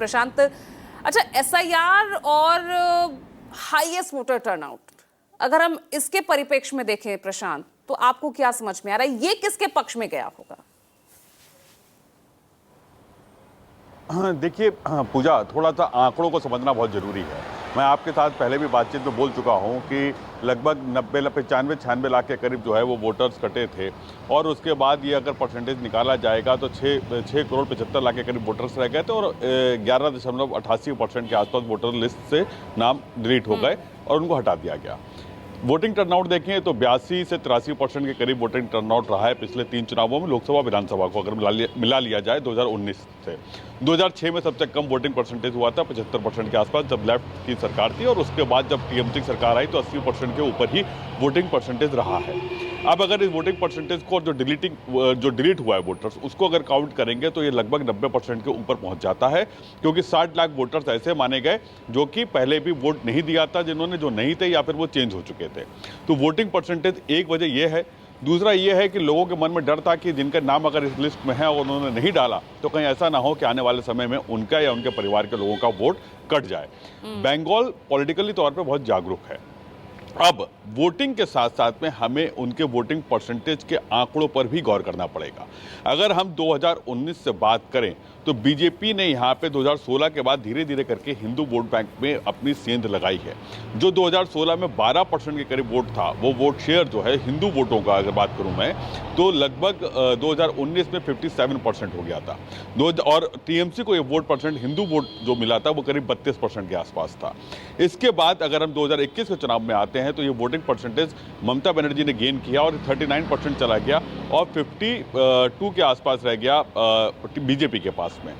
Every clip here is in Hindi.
प्रशांत, अच्छा एसआईआर और हाईएस्ट वोटर टर्नआउट, अगर हम इसके परिप्रेक्ष्य में देखें प्रशांत, तो आपको क्या समझ में आ रहा है, ये किसके पक्ष में गया होगा? हाँ, देखिए पूजा, थोड़ा सा आंकड़ों को समझना बहुत ज़रूरी है। मैं आपके साथ पहले भी बातचीत में बोल चुका हूँ कि लगभग 95-96 लाख के करीब जो है वो वोटर्स कटे थे, और उसके बाद ये अगर परसेंटेज निकाला जाएगा तो 6 करोड़ 75 लाख के करीब वोटर्स रह गए थे, और 11.88% के आसपास वोटर लिस्ट से नाम डिलीट हो गए और उनको हटा दिया गया। वोटिंग टर्नआउट देखें तो 82 से 83% के करीब वोटिंग टर्नआउट रहा है पिछले 3 चुनावों में, लोकसभा विधानसभा को अगर मिला लिया जाए 2019 से। 2006 में सबसे कम वोटिंग परसेंटेज हुआ था 75% के आसपास, जब लेफ्ट की सरकार थी, और उसके बाद जब टीएमसी की सरकार आई तो 80% के ऊपर ही वोटिंग परसेंटेज रहा है। अब अगर इस वोटिंग परसेंटेज को जो डिलीट हुआ है वोटर्स, उसको अगर काउंट करेंगे तो ये लगभग 90% के ऊपर पहुंच जाता है, क्योंकि 60 लाख वोटर्स ऐसे माने गए जो कि पहले भी वोट नहीं दिया था, जिन्होंने जो नहीं थे या फिर वो चेंज हो चुके थे। तो वोटिंग परसेंटेज एक वजह यह है। दूसरा ये है कि लोगों के मन में डर था कि जिनका नाम अगर इस लिस्ट में है और उन्होंने नहीं डाला तो कहीं ऐसा ना हो कि आने वाले समय में उनका या उनके परिवार के लोगों का वोट कट जाए। बंगाल पॉलिटिकली तौर पे बहुत जागरूक है। अब वोटिंग के साथ साथ में हमें उनके वोटिंग परसेंटेज के आंकड़ों पर भी गौर करना पड़ेगा। अगर हम 2019 से बात करें तो बीजेपी ने यहाँ पे 2016 के बाद धीरे धीरे करके हिंदू वोट बैंक में अपनी सेंध लगाई है। जो 2016 में 12% के करीब वोट था, वो वोट शेयर जो है हिंदू वोटों का अगर बात करूं मैं, तो लगभग 2019 में 57% हो गया था। और टीएमसी को ये वोट परसेंट हिंदू वोट जो मिला था वो करीब 32% के आसपास था। इसके बाद अगर हम 2021 के चुनाव में आते हैं तो ये वोटिंग परसेंटेज ममता बनर्जी ने गेन किया और 39% चला गया, और 52 के आसपास रह गया बीजेपी के पास में।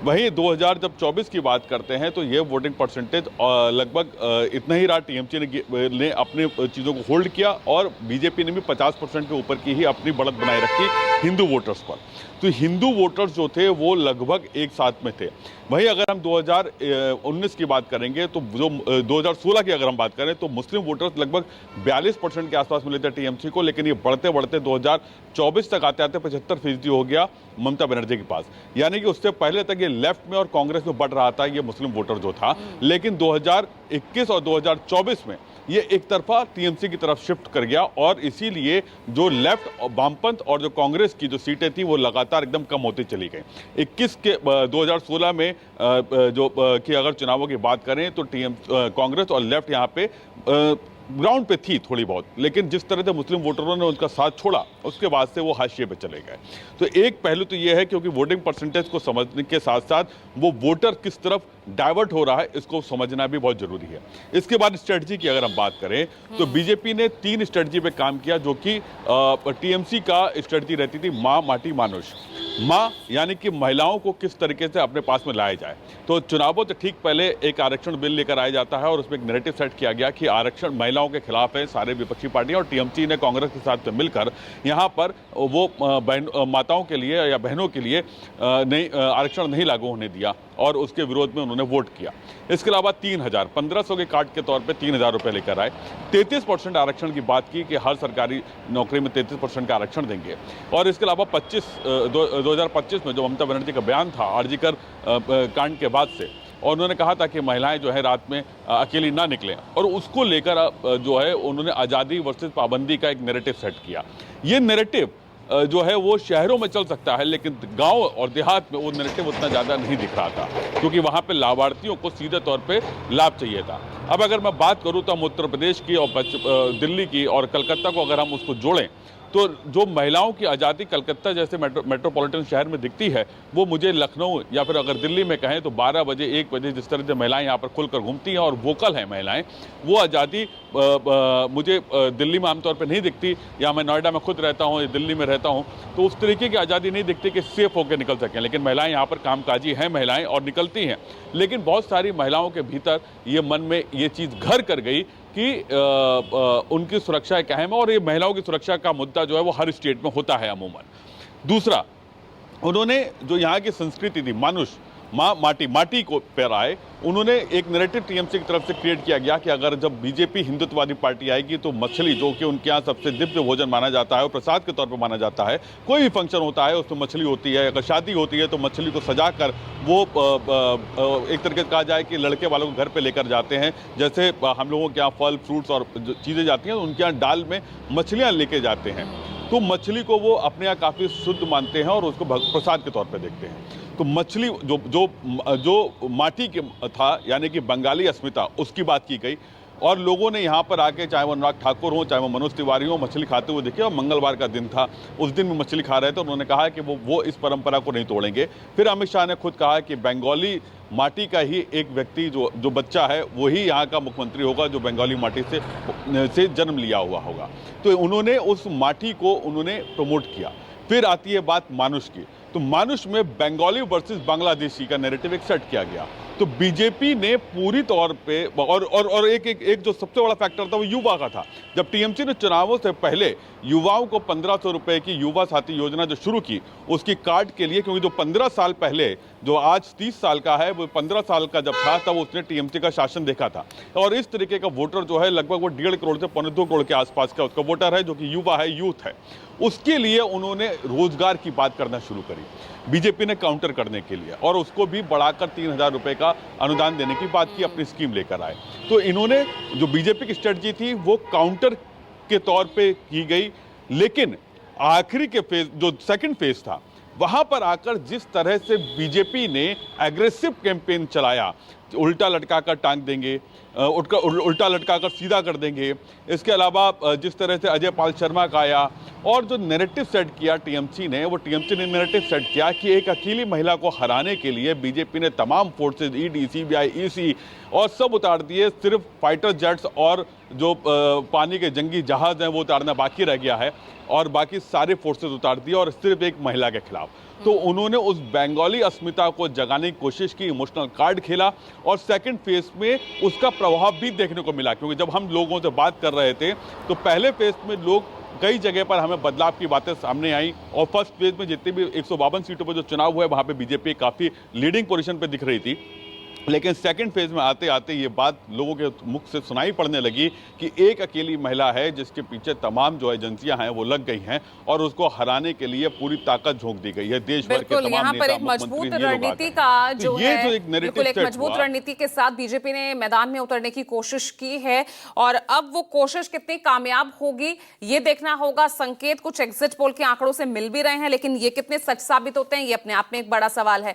वहीं 2024 की बात करते हैं तो ये वोटिंग परसेंटेज लगभग इतना ही रहा। टीएमसी ने अपने चीज़ों को होल्ड किया, और बीजेपी ने भी 50% के ऊपर की ही अपनी बढ़त बनाए रखी हिंदू वोटर्स पर। तो हिंदू वोटर्स जो थे वो लगभग एक साथ में थे। वहीं अगर हम 2019 की बात करेंगे तो जो 2016 की अगर हम बात करें तो मुस्लिम वोटर्स लगभग 42% के आसपास मिले थे टीएमसी को, लेकिन ये बढ़ते बढ़ते 2024 तक आते आते 75% हो गया ममता बनर्जी के पास। यानी कि उससे पहले तक ये लेफ्ट में और कांग्रेस में बढ़ रहा था ये मुस्लिम वोटर जो था, लेकिन 2021 और 2024 में ये एक तरफा टीएमसी की तरफ शिफ्ट कर गया, और इसीलिए जो लेफ्ट वामपंथ और जो कांग्रेस की जो सीटें थी वो लगातार एकदम कम होती चली गई। 2016 में कि अगर चुनावों की बात करें तो कांग्रेस और लेफ्ट यहाँ पे ग्राउंड पे थी थोड़ी बहुत, लेकिन जिस तरह से मुस्लिम वोटरों ने उनका साथ छोड़ा उसके बाद से वो हाशिए पे चले गए। तो एक पहलू तो ये है, क्योंकि वोटिंग परसेंटेज को समझने के साथ साथ वो वोटर किस तरफ डाइवर्ट हो रहा है इसको समझना भी बहुत जरूरी है। इसके बाद स्ट्रेटजी की अगर हम बात करें तो बीजेपी ने 3 स्ट्रेटजी पे काम किया, जो कि टीएमसी का स्ट्रेटजी रहती थी माँ माटी मानुष। माँ यानी कि महिलाओं को किस तरीके से अपने पास में लाया जाए। तो चुनावों से ठीक पहले एक आरक्षण बिल लेकर आया जाता है, और उसमें एक नैरेटिव सेट किया गया कि आरक्षण महिलाओं के खिलाफ है सारे विपक्षी पार्टियां, और टीएमसी ने कांग्रेस के साथ मिलकर यहाँ पर वो माताओं के लिए या बहनों के लिए आरक्षण नहीं लागू होने दिया, और उसके विरोध में उन्होंने वोट किया। इसके अलावा 1500 के कार्ड के तौर पे 3000 रुपये लेकर आए। 33% आरक्षण की बात की कि हर सरकारी नौकरी में 33% का आरक्षण देंगे। और इसके अलावा 2025 में जो ममता बनर्जी का बयान था आरजीकर कांड के बाद से, और उन्होंने कहा था कि महिलाएं जो है रात में अकेली ना निकलें, और उसको लेकर जो है उन्होंने आज़ादी वर्सेस पाबंदी का एक नैरेटिव सेट किया। ये नैरेटिव जो है वो शहरों में चल सकता है, लेकिन गांव और देहात में वो नैरेटिव उतना ज़्यादा नहीं दिख रहा था, क्योंकि वहाँ पे लाभार्थियों को सीधे तौर पे लाभ चाहिए था। अब अगर मैं बात करूँ तो हम उत्तर प्रदेश की और दिल्ली की और कलकत्ता को अगर हम उसको जोड़ें तो जो महिलाओं की आज़ादी कलकत्ता जैसे मेट्रोपॉलिटन शहर में दिखती है, वो मुझे लखनऊ या फिर अगर दिल्ली में कहें तो 12 बजे 1 बजे जिस तरह से महिलाएं यहाँ पर खुलकर घूमती हैं और वोकल हैं महिलाएं, वो आज़ादी मुझे दिल्ली में आमतौर पर नहीं दिखती। या मैं नोएडा में खुद रहता हूँ, दिल्ली में रहता हूँ, तो उस तरीके की आज़ादी नहीं दिखती कि सेफ होकर निकल सकें। लेकिन महिलाएँ यहाँ पर कामकाजी हैं महिलाएँ और निकलती हैं, लेकिन बहुत सारी महिलाओं के भीतर ये मन में ये चीज़ घर कर गई कि उनकी सुरक्षा एक अहम है, और ये महिलाओं की सुरक्षा का मुद्दा जो है वो हर स्टेट में होता है अमूमन। दूसरा, उन्होंने जो यहाँ की संस्कृति थी मानुष, माटी को पर आए। उन्होंने एक नैरेटिव टीएमसी की तरफ से क्रिएट किया गया कि अगर जब बीजेपी हिंदुत्ववादी पार्टी आएगी तो मछली, जो कि उनके यहाँ सबसे दिव्य भोजन माना जाता है और प्रसाद के तौर पर माना जाता है, कोई भी फंक्शन होता है उसमें मछली होती है। अगर शादी होती है तो मछली को सजाकर वो एक तरीके से कहा जाए कि लड़के वालों को घर पे लेकर जाते हैं। जैसे हम लोगों के यहाँ फल फ्रूट्स और चीज़ें जाती हैं, उनके यहाँ डाल में मछलियाँ लेके जाते हैं। तो मछली को वो अपने यहाँ काफ़ी शुद्ध मानते हैं और उसको प्रसाद के तौर पे देखते हैं। तो मछली जो जो जो माटी के था, यानी कि बंगाली अस्मिता, उसकी बात की गई और लोगों ने यहाँ पर आके, चाहे वो अनुराग ठाकुर हो, चाहे वो मनोज तिवारी हो, मछली खाते हुए दिखे। और मंगलवार का दिन था, उस दिन भी मछली खा रहे थे। उन्होंने कहा कि वो इस परंपरा को नहीं तोड़ेंगे। फिर अमित शाह ने खुद कहा कि बंगाली माटी का ही एक व्यक्ति जो बच्चा है वही यहाँ का मुख्यमंत्री होगा, जो बंगाली माटी से जन्म लिया हुआ होगा। तो उन्होंने उस माटी को उन्होंने प्रमोट किया। फिर आती है बात मानुष की। तो मानुष में बंगाली वर्सेस बांग्लादेशी का नैरेटिव एक सेट किया गया। तो बीजेपी ने पूरी तौर पे और एक जो सबसे बड़ा फैक्टर था वो युवा का था। जब टीएमसी ने चुनावों से पहले युवाओं को 1500 रुपए की युवा साथी योजना जो शुरू की, उसकी कार्ड के लिए, क्योंकि जो 15 साल पहले, जो आज 30 साल का है, वो 15 साल का जब था तब उसने टीएमसी का शासन देखा था। और इस तरीके का वोटर जो है लगभग वो 1.5 करोड़ से 2.25 करोड़ के आसपास का उसका वोटर है, जो कि युवा है, यूथ है। उसके लिए उन्होंने रोजगार की बात करना शुरू करी बीजेपी ने काउंटर करने के लिए, और उसको भी बढ़ाकर 3000 रुपए का अनुदान देने की बात की, अपनी स्कीम लेकर आए। तो इन्होंने, जो बीजेपी की स्ट्रेटजी थी वो काउंटर के तौर पे की गई। लेकिन आखिरी के फेज, जो सेकंड फेज था, वहां पर आकर जिस तरह से बीजेपी ने एग्रेसिव कैंपेन चलाया, उल्टा लटका कर टांग देंगे, उल्टा लटका कर सीधा कर देंगे, इसके अलावा जिस तरह से अजय पाल शर्मा का आया, और जो नैरेटिव सेट किया टीएमसी ने नैरेटिव सेट किया कि एक अकेली महिला को हराने के लिए बीजेपी ने तमाम फोर्सेज, ईडी, सीबीआई, ईसी और सब उतार दिए। सिर्फ फाइटर जेट्स और जो पानी के जंगी जहाज हैं वो उतारना बाकी रह गया है, और बाकी सारे फोर्सेज उतार दिए, और सिर्फ एक महिला के खिलाफ। तो उन्होंने उस बंगाली अस्मिता को जगाने की कोशिश की, इमोशनल कार्ड खेला, और सेकंड फेज में उसका प्रभाव भी देखने को मिला। क्योंकि जब हम लोगों से बात कर रहे थे तो पहले फेज में लोग, कई जगह पर हमें बदलाव की बातें सामने आई, और फर्स्ट फेज में जितनी भी 152 सीटों पर जो चुनाव हुआ है वहां पे बीजेपी काफी लीडिंग पोजीशन पे दिख रही थी। लेकिन सेकंड फेज में आते आते ये बात लोगों के मुख से सुनाई पड़ने लगी कि एक अकेली महिला है जिसके पीछे तमाम जो एजेंसियां हैं वो लग गई हैं, और उसको हराने के लिए पूरी ताकत झोंक दी गई है। देश भर के तमाम यहाँ पर एक मजबूत रणनीति का जो है, बिल्कुल एक मजबूत रणनीति के साथ बीजेपी ने मैदान में उतरने की कोशिश की है, और अब वो कोशिश कितनी कामयाब होगी ये देखना होगा। संकेत कुछ एग्जिट पोल के आंकड़ों से मिल भी रहे हैं, लेकिन ये कितने सच साबित होते हैं ये अपने आप में एक बड़ा सवाल है।